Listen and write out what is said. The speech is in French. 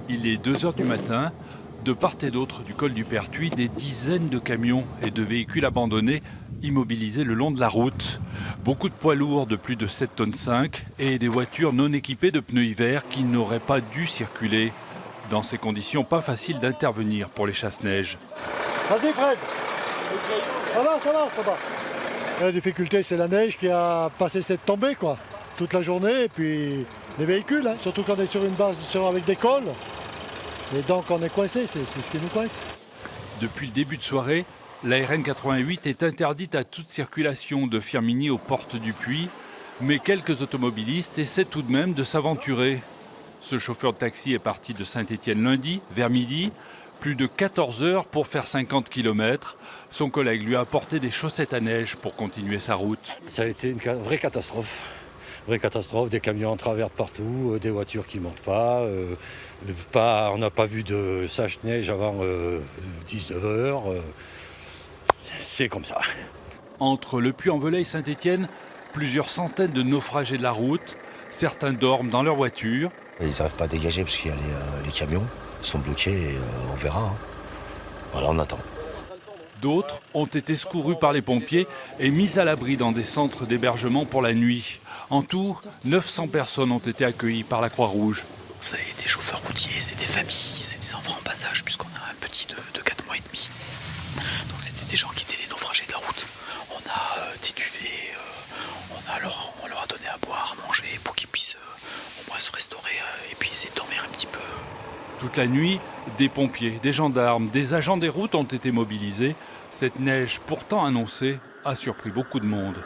Il est 2 heures du matin. De part et d'autre du col du Pertuis, des dizaines de camions et de véhicules abandonnés immobilisés le long de la route. Beaucoup de poids lourds de plus de 7,5 tonnes et des voitures non équipées de pneus hiver qui n'auraient pas dû circuler. Dans ces conditions, pas facile d'intervenir pour les chasse-neige. Vas-y Fred. Ça va. La difficulté, c'est la neige qui a pas cessé de tomber, quoi. Toute la journée, et puis les véhicules, hein. Surtout quand on est sur une base avec des cols. Et donc on est coincé, c'est ce qui nous coince. Depuis le début de soirée, la RN 88 est interdite à toute circulation de Firminy aux portes du Puy, mais quelques automobilistes essaient tout de même de s'aventurer. Ce chauffeur de taxi est parti de Saint-Étienne lundi, vers midi, plus de 14 heures pour faire 50 km. Son collègue lui a apporté des chaussettes à neige pour continuer sa route. Ça a été une vraie catastrophe. Vraie catastrophe, des camions en travers de partout, des voitures qui ne montent pas. On n'a pas vu de sèche-neige avant 19 heures. C'est comme ça. Entre le Puy-en-Velay et Saint-Étienne, plusieurs centaines de naufragés de la route. Certains dorment dans leur voiture. Ils n'arrivent pas à dégager parce qu'il y a les camions sont bloqués et on verra. Hein. Voilà, on attend. D'autres ont été secourus par les pompiers et mis à l'abri dans des centres d'hébergement pour la nuit. En tout, 900 personnes ont été accueillies par la Croix-Rouge. C'est des chauffeurs routiers, c'est des familles, c'est des enfants en bas âge, puisqu'on a un petit de 4 mois et demi. Donc c'était des gens qui étaient des naufragés de la route. On a des duvets, on leur a donné à boire, à manger, pour qu'ils puissent au moins se restaurer et puis essayer de dormir un petit peu. Toute la nuit, des pompiers, des gendarmes, des agents des routes ont été mobilisés. Cette neige pourtant annoncée a surpris beaucoup de monde.